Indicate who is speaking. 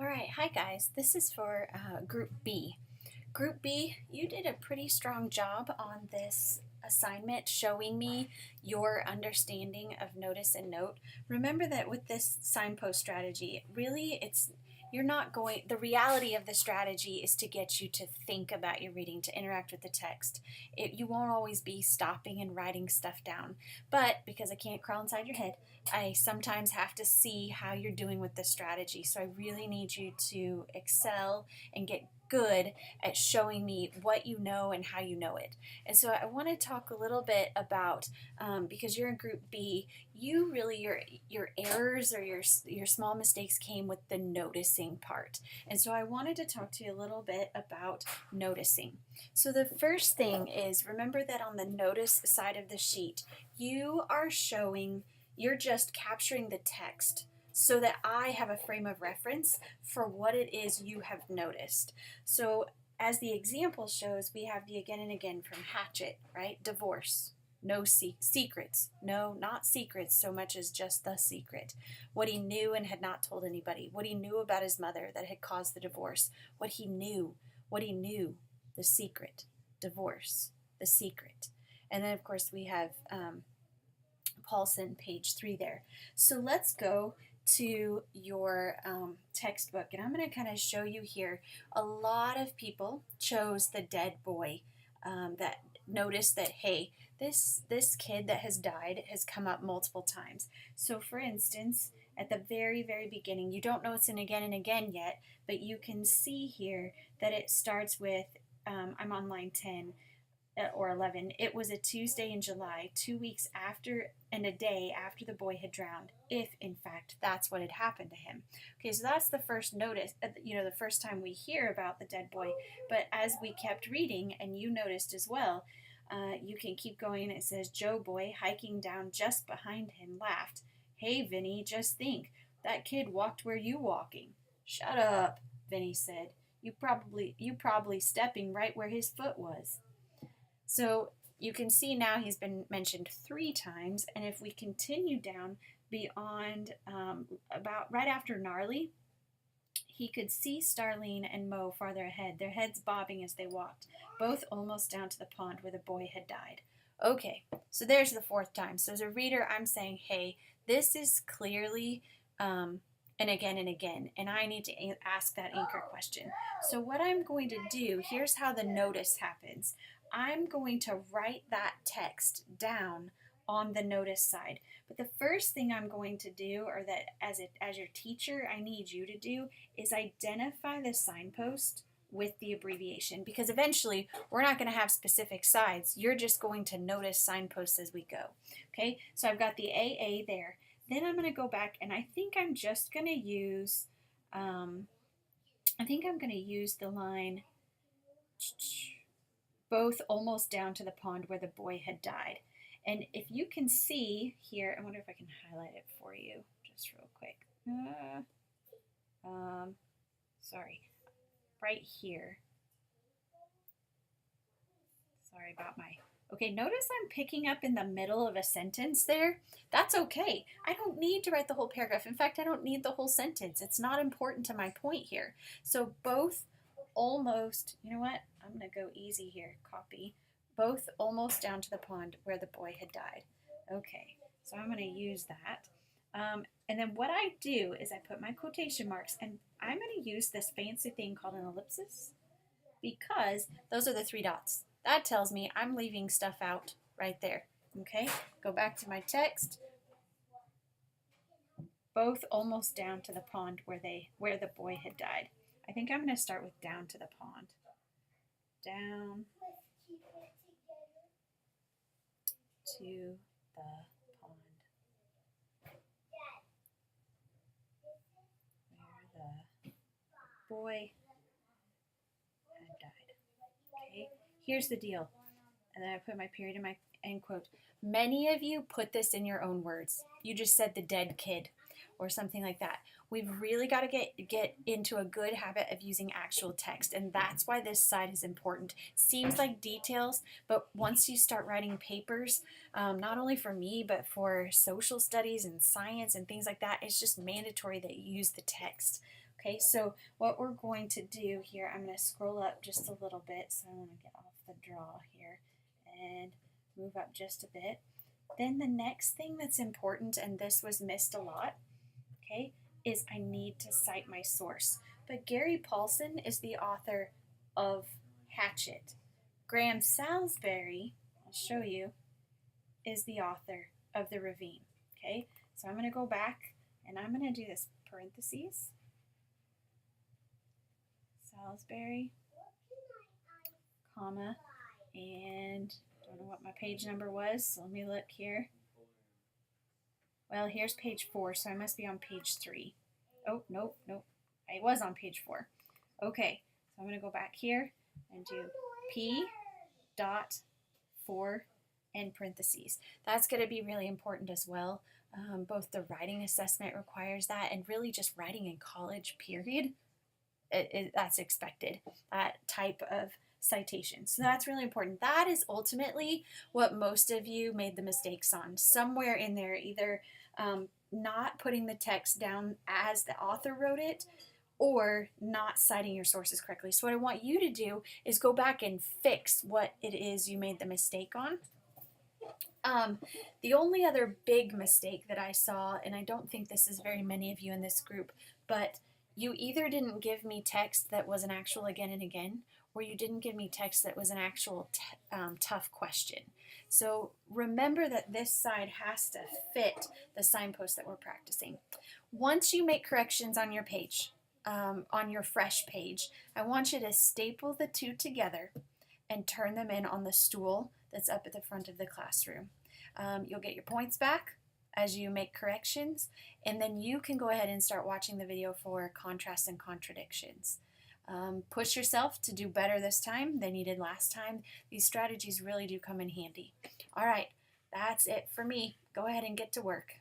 Speaker 1: All right, hi guys. This is for Group B. Group B, you did a pretty strong job on this assignment showing me your understanding of notice and note. Remember that with this signpost strategy, really you're not going, the reality of the strategy is to get you to think about your reading, to interact with the text. You won't always be stopping and writing stuff down, but because I can't crawl inside your head, I sometimes have to see how you're doing with the strategy. So I really need you to excel and get good at showing me what you know and how you know it. And so I want to talk a little bit about because you're in Group B, you really your errors or your small mistakes came with the noticing part. And so I wanted to talk to you a little bit about noticing. So the first thing is, remember that on the notice side of the sheet, you're just capturing the text so that I have a frame of reference for what it is you have noticed. So as the example shows, we have the again and again from Hatchet, right? Divorce. No secrets. No, not secrets so much as just the secret. What he knew and had not told anybody. What he knew about his mother that had caused the divorce. What he knew. The secret. Divorce. The secret. And then, of course, we have Paulson, page 3 there. So let's go to your textbook, and I'm going to kind of show you here. A lot of people chose the dead boy. That noticed that, hey, this kid that has died has come up multiple times. So for instance, at the very beginning, you don't know it's an again and again yet, but you can see here that it starts with I'm on line 10 or 11. It was a Tuesday in July, 2 weeks after and a day after the boy had drowned, if in fact that's what had happened to him. Okay, so that's the first notice, the first time we hear about the dead boy. But as we kept reading, and you noticed as well, you can keep going. It says, Joe Boy, hiking down just behind him, laughed. Hey, Vinny, just think, that kid walked where you walking. Shut up, Vinny said. You probably stepping right where his foot was. So you can see now he's been mentioned 3 times, and if we continue down beyond about right after Gnarly, he could see Starlene and Mo farther ahead, their heads bobbing as they walked, both almost down to the pond where the boy had died. Okay, so there's the 4th time. So as a reader, I'm saying, hey, this is clearly and again, and I need to ask that anchor question. So what I'm going to do, here's how the notice happens. I'm going to write that text down on the notice side. But the first thing I'm going to do, or that as your teacher I need you to do, is identify the signpost with the abbreviation, because eventually we're not going to have specific sides. You're just going to notice signposts as we go. Okay, so I've got the AA there. Then I'm going to go back, and I think I'm just going to use, the line, both almost down to the pond where the boy had died. And if you can see here, I wonder if I can highlight it for you just real quick. Sorry, right here. Sorry about my... Okay, notice I'm picking up in the middle of a sentence there. That's okay. I don't need to write the whole paragraph. In fact, I don't need the whole sentence. It's not important to my point here. So both almost, you know what? I'm going to go easy here. Copy. Both almost down to the pond where the boy had died. Okay, so I'm going to use that. And then what I do is I put my quotation marks, and I'm going to use this fancy thing called an ellipsis, because those are the 3 dots. That tells me I'm leaving stuff out right there. Okay, go back to my text. Both almost down to the pond where the boy had died. I think I'm going to start with down to the pond. Down to the pond where the boy had died. Okay, here's the deal. And then I put my period in my end quote. Many of you put this in your own words. You just said the dead kid. or something like that. We've really got to get into a good habit of using actual text, and that's why this side is important. Seems like details, but once you start writing papers, not only for me, but for social studies and science and things like that, it's just mandatory that you use the text. Okay, so what we're going to do here, I'm going to scroll up just a little bit, so I want to get off the draw here and move up just a bit. Then the next thing that's important, and this was missed a lot, okay, is I need to cite my source. But Gary Paulson is the author of Hatchet. Graham Salisbury, I'll show you, is the author of The Ravine. Okay, so I'm going to go back and I'm going to do this parentheses. Salisbury, comma, and don't know what my page number was, so let me look here. Well, here's page 4, so I must be on page 3. Oh, nope. I was on page 4. Okay, so I'm going to go back here and do P dot 4 and parentheses. That's going to be really important as well. Both the writing assessment requires that, and really just writing in college, period, that's expected, that type of citation. So that's really important. That is ultimately what most of you made the mistakes on. Somewhere in there, either not putting the text down as the author wrote it, or not citing your sources correctly. So what I want you to do is go back and fix what it is you made the mistake on. The only other big mistake that I saw, and I don't think this is very many of you in this group, but you either didn't give me text that was an actual again and again, or you didn't give me text that was an actual tough question. So remember that this side has to fit the signpost that we're practicing. Once you make corrections on your page, on your fresh page, I want you to staple the two together and turn them in on the stool that's up at the front of the classroom. You'll get your points back as you make corrections, and then you can go ahead and start watching the video for contrasts and contradictions. Push yourself to do better this time than you did last time. These strategies really do come in handy. All right, that's it for me. Go ahead and get to work.